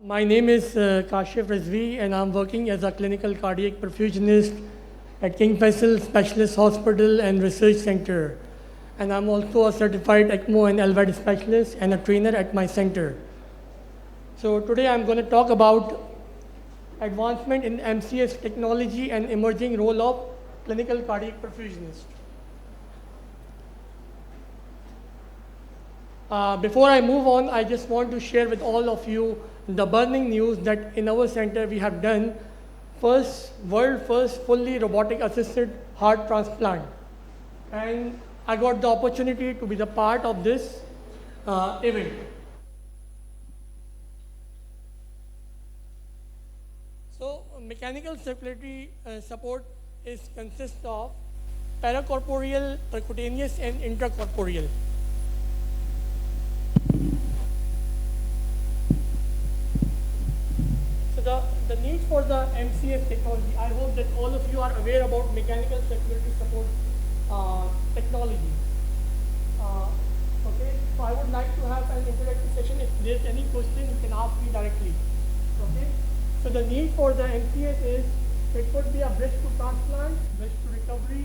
My name is Kashif Rizvi, and I'm working as a clinical cardiac perfusionist at King Faisal Specialist Hospital and Research Center. And I'm also a certified ECMO and LVAD specialist and a trainer at my center. So today I'm going to talk about advancement in MCS technology and emerging role of clinical cardiac perfusionist. Before I move on, I just want to share with all of you the burning news that in our center we have done world first fully robotic assisted heart transplant. And I got the opportunity to be the part of this event. So mechanical circulatory support consists of paracorporeal, percutaneous and intracorporeal. The need for the MCS technology, I hope that all of you are aware about mechanical circulatory support technology. Okay, so I would like to have an interactive session. If there's any question, you can ask me directly. Okay, so the need for the MCS is, it could be a bridge to transplant, bridge to recovery,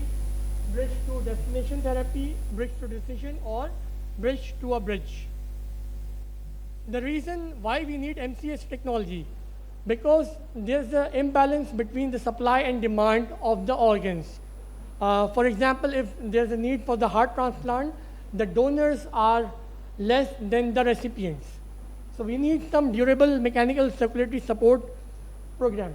bridge to destination therapy, bridge to decision, or bridge to a bridge. The reason why we need MCS technology, because there's an imbalance between the supply and demand of the organs. For example, if there's a need for the heart transplant, the donors are less than the recipients. So we need some durable mechanical circulatory support program.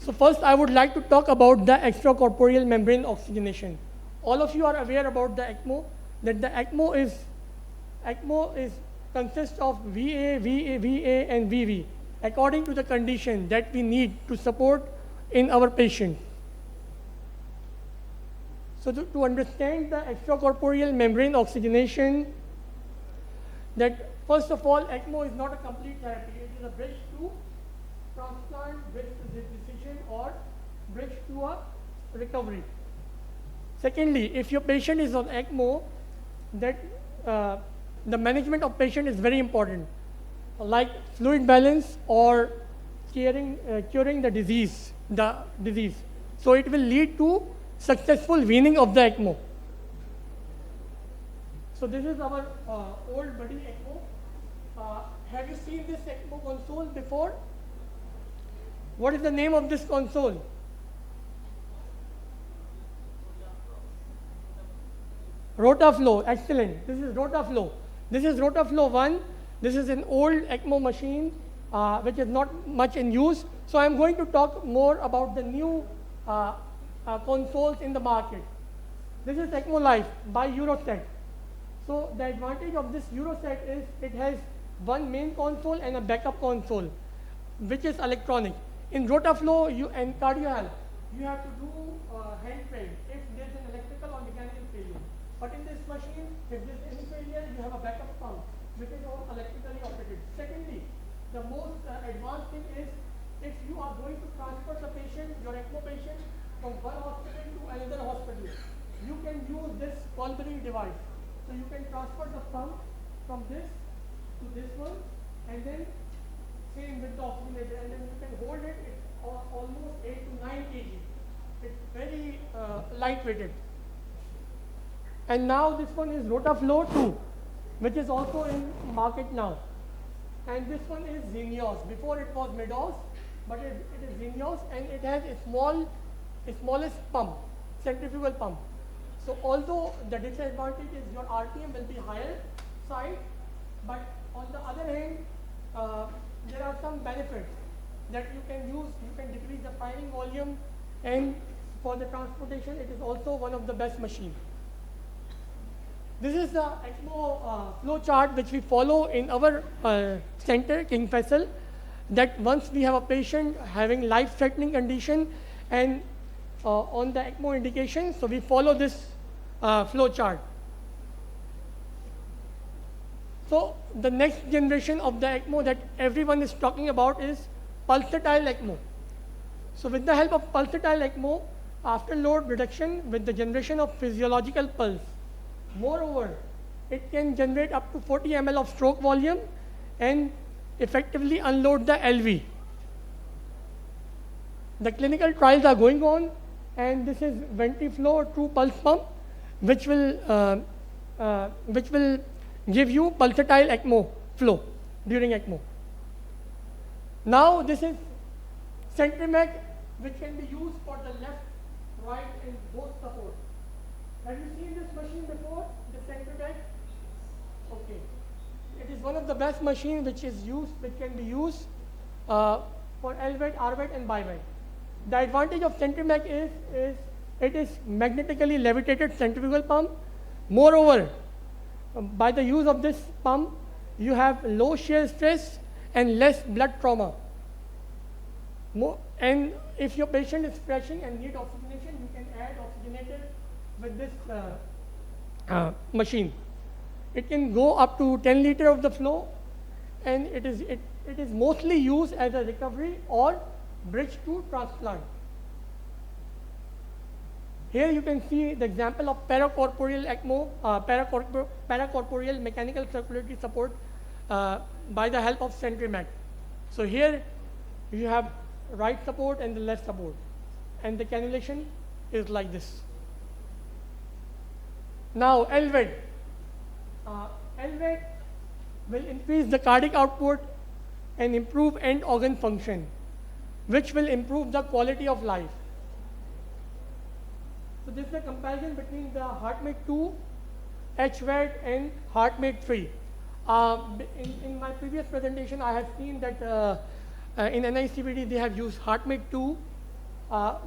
So first I would like to talk about the extracorporeal membrane oxygenation. All of you are aware about the ECMO, that the ECMO consists of VA, and VV, according to the condition that we need to support in our patient. So to understand the extracorporeal membrane oxygenation, that first of all, ECMO is not a complete therapy. It is a bridge to transplant, bridge to decision, or bridge to a recovery. Secondly, if your patient is on ECMO, the management of patient is very important, like fluid balance or curing the disease. So it will lead to successful weaning of the ECMO. So this is our old buddy ECMO. Have you seen this ECMO console before? What is the name of this console? Rotaflow, excellent. This is Rotaflow. This is Rotaflow 1. This is an old ECMO machine which is not much in use. So I'm going to talk more about the new consoles in the market. This is ECMO Life by Euroset. So the advantage of this Euroset is it has one main console and a backup console, which is electronic. In Rotaflow and CardioHealth, you have to do hand trade if there's an electrical or mechanical failure. But in this machine, if there's any failure, you have a backup pump, which is all electrically operated. Secondly, the most advanced thing is, if you are going to transfer the patient, your ECMO patient, from one hospital to another hospital, you can use this pulmonary device. So you can transfer the pump from this to this one, and then same with the oxygenator, and then you can hold it. It's almost 8 to 9 kg. It's very lightweighted. And now this one is Rotaflow 2, which is also in market now. And this one is Xenios. Before it was Medos, but it is Xenios, and it has a smallest pump, centrifugal pump. So although the disadvantage is your RPM will be higher side, but on the other hand, there are some benefits that you can use. You can decrease the firing volume, and for the transportation, it is also one of the best machines. This is the ECMO flow chart which we follow in our center, King Faisal, that once we have a patient having life-threatening condition and on the ECMO indication, so we follow this flow chart. So the next generation of the ECMO that everyone is talking about is pulsatile ECMO. So with the help of pulsatile ECMO, after load reduction with the generation of physiological pulse, moreover, it can generate up to 40 ml of stroke volume and effectively unload the LV. The clinical trials are going on, and this is VentiFlow True Pulse Pump, which will give you pulsatile ECMO flow during ECMO. Now this is CentriMag, which can be used for the left, right, and both support. Have you seen this machine before, the CentriMag? Okay. It is one of the best machines which can be used for LVAD, RVAD, and BiVAD. The advantage of CentriMag is it is magnetically levitated centrifugal pump. Moreover, by the use of this pump, you have low shear stress and less blood trauma. And if your patient is crashing and need oxygenation, you can add oxygenator with this machine. It can go up to 10 liters of the flow, and it is mostly used as a recovery or bridge to transplant. Here you can see the example of paracorporeal ECMO, paracorporeal mechanical circulatory support by the help of CentriMag. So here you have right support and the left support, and the cannulation is like this. Now LVAD. LVAD will increase the cardiac output and improve end organ function, which will improve the quality of life. So this is a comparison between the HeartMate 2, HVAD, and HeartMate 3. In my previous presentation, I have seen that in NICVD they have used HeartMate 2,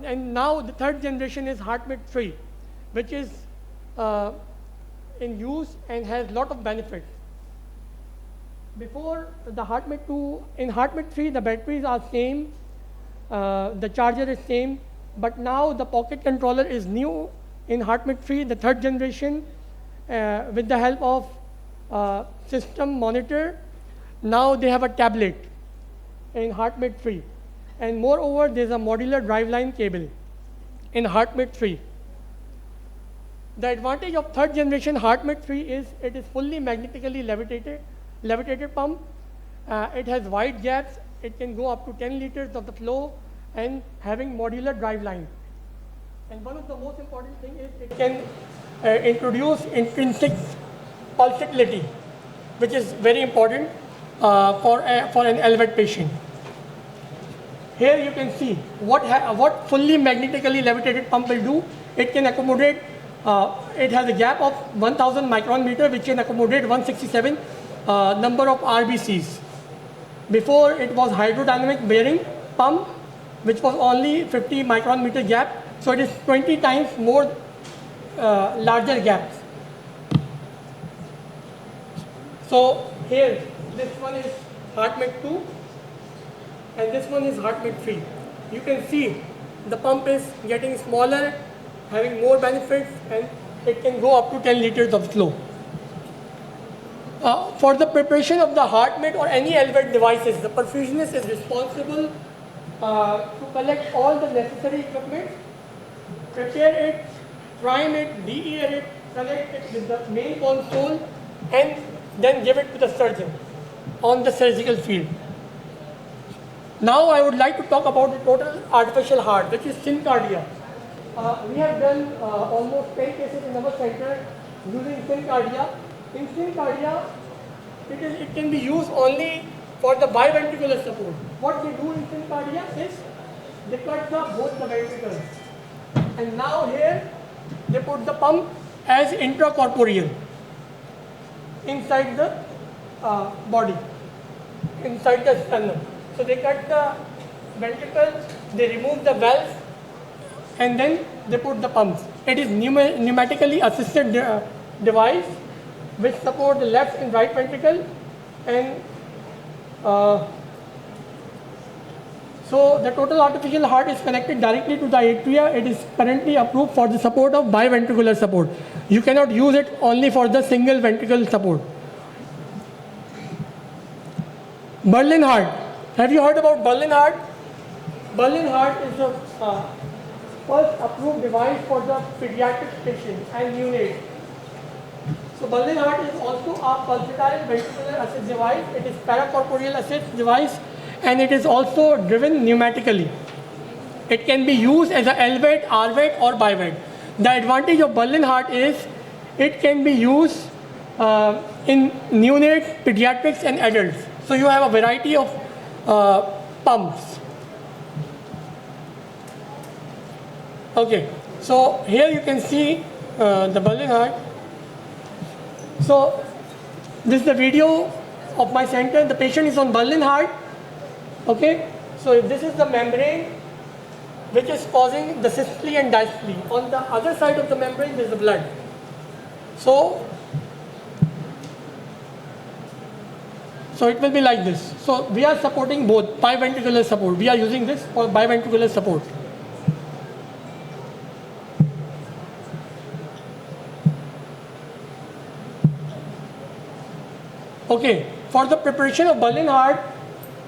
and now the third generation is HeartMate 3, which is in use and has a lot of benefits. Before the HeartMate 2, in HeartMate 3 the batteries are same, the charger is same, but now the pocket controller is new in HeartMate 3, the third generation, with the help of system monitor. Now they have a tablet in HeartMate 3, and moreover there is a modular driveline cable in HeartMate 3. The advantage of third generation HeartMate 3 is it is fully magnetically levitated pump. It has wide gaps. It can go up to 10 liters of the flow and having modular driveline. And one of the most important things is it can introduce intrinsic pulsatility, which is very important for an LVAD patient. Here you can see what fully magnetically levitated pump will do. It can accommodate, it has a gap of 1000 micron meter, which can accommodate 167 number of RBCs. Before it was hydrodynamic bearing pump, which was only 50 micron meter gap, so it is 20 times more larger gaps. So here, this one is HeartMate 2, and this one is HeartMate 3. You can see the pump is getting smaller, having more benefits, and it can go up to 10 liters of flow. For the preparation of the HeartMate or any LVAD devices, the perfusionist is responsible to collect all the necessary equipment, prepare it, prime it, de-air it, connect it with the main console, and then give it to the surgeon on the surgical field. Now I would like to talk about the total artificial heart, which is syncardia. We have done almost 10 cases in our center using syncardia. In syncardia, it can be used only for the biventricular support. What they do in syncardia is they cut both the ventricles, and now here they put the pump as intracorporeal inside the body, inside the sternum. So they cut the ventricles, they remove the valves, and then they put the pumps. It is pneumatically assisted device which support the left and right ventricle, and so the total artificial heart is connected directly to the atria. It is currently approved for the support of biventricular support. You cannot use it only for the single ventricle support. Berlin heart. Have you heard about Berlin heart? Berlin heart is the first approved device for the pediatric patients and neonates. So Berlin heart is also a pulsatile ventricular assist device. It is paracorporeal assist device, and it is also driven pneumatically. It can be used as a LVAD, RVAD or BiVAD. The advantage of Berlin heart is it can be used in neonates, pediatrics and adults. So you have a variety of pumps. Okay, so here you can see the Berlin heart. So this is the video of my center. The patient is on Berlin heart. Okay, so this is the membrane which is causing the systole and diastole. On the other side of the membrane there is the blood. So it will be like this. So we are supporting both biventricular support. We are using this for biventricular support. Okay, for the preparation of Berlin heart,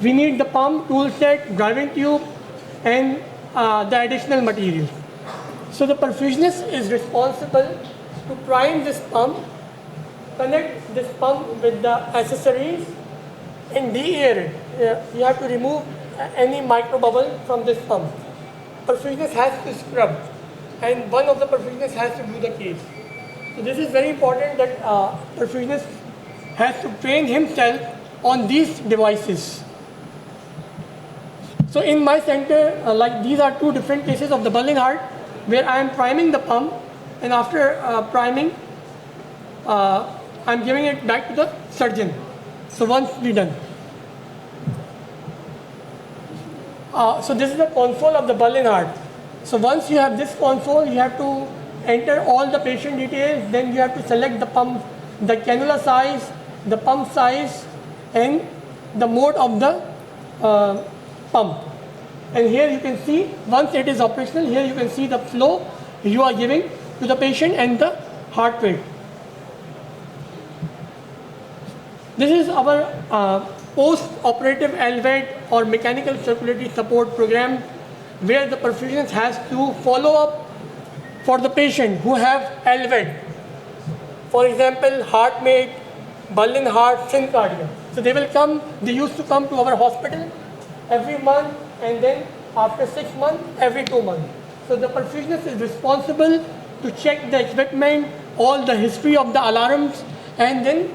we need the pump, tool set, driving tube, and the additional materials. So the perfusionist is responsible to prime this pump, connect this pump with the accessories, and de-air it. You have to remove any micro bubble from this pump. Perfusionist has to scrub, and one of the perfusionists has to do the case. So this is very important that perfusionist has to train himself on these devices. So in my center, like these are two different cases of the Berlin heart, where I am priming the pump, and after priming, I'm giving it back to the surgeon. So once we're done. So this is the console of the Berlin heart. So once you have this console, you have to enter all the patient details, then you have to select the pump, the cannula size, the pump size, and the mode of the pump. And here you can see, once it is operational, here you can see the flow you are giving to the patient and the heart rate. This is our post-operative LVAD or mechanical circulatory support program, where the perfusionist has to follow up for the patient who have LVAD. For example, HeartMate, Berlin heart, syncardia. So they used to come to our hospital every month, and then after 6 months, every 2 months. So the perfusionist is responsible to check the equipment, all the history of the alarms, and then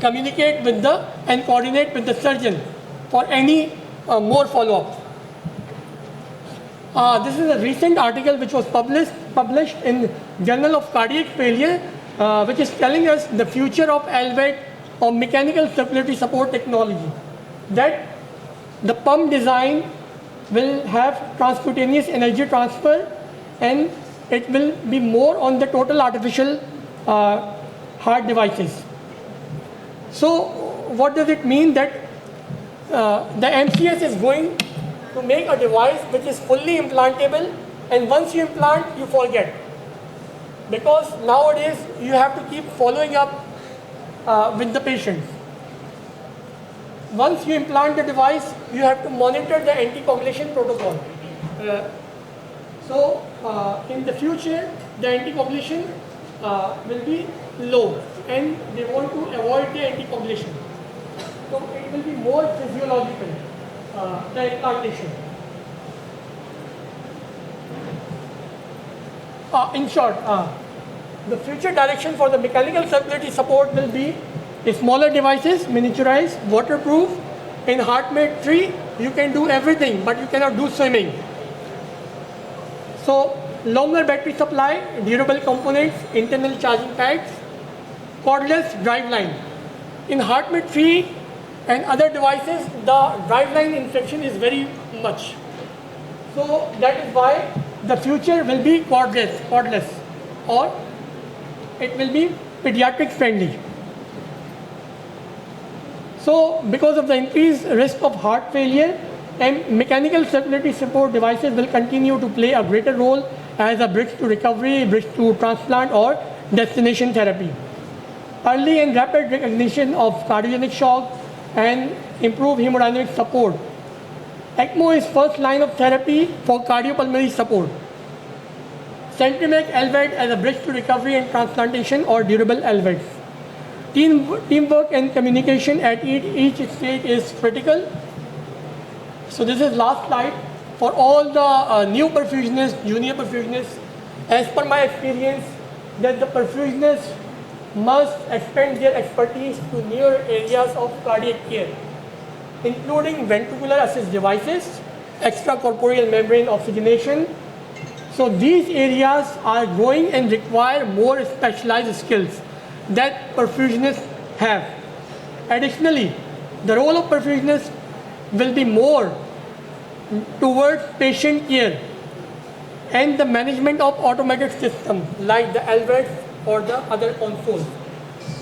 communicate with the and coordinate with the surgeon for any more follow-up. This is a recent article which was published in Journal of Cardiac Failure, which is telling us the future of LVAD or mechanical circulatory support technology. That the pump design will have transcutaneous energy transfer, and it will be more on the total artificial heart devices. So what does it mean? That the MCS is going to make a device which is fully implantable, and once you implant, you forget. Because nowadays you have to keep following up with the patient. Once you implant the device, you have to monitor the anticoagulation protocol. In the future, the anticoagulation will be low, and they want to avoid the anticoagulation. So it will be more physiological, the implantation. In short, the future direction for the mechanical circulatory support will be smaller devices, miniaturized, waterproof. In HeartMate 3, you can do everything, but you cannot do swimming. So longer battery supply, durable components, internal charging pads, cordless driveline. In HeartMate 3 and other devices, the driveline infection is very much. So that is why the future will be cordless, or it will be pediatric friendly. So because of the increased risk of heart failure, and mechanical circulatory support devices will continue to play a greater role as a bridge to recovery, bridge to transplant, or destination therapy. Early and rapid recognition of cardiogenic shock and improve hemodynamic support. ECMO is first line of therapy for cardiopulmonary support. Centrimac LVAD as a bridge to recovery and transplantation or durable LVADs. Teamwork and communication at each stage is critical. So this is last slide. For all the new perfusionists, junior perfusionists, as per my experience, that the perfusionists must expand their expertise to newer areas of cardiac care, including ventricular assist devices, extracorporeal membrane oxygenation. So these areas are growing and require more specialized skills that perfusionists have. Additionally, the role of perfusionists will be more towards patient care and the management of automated systems like the LVADs or the other consoles.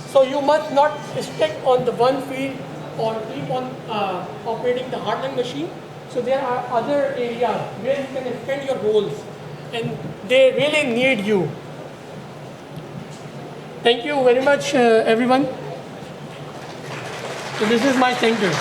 So you must not stick on the one field or keep on operating the heart-lung machine. So there are other areas where you can extend your roles and they really need you. Thank you very much, everyone. So this is my center.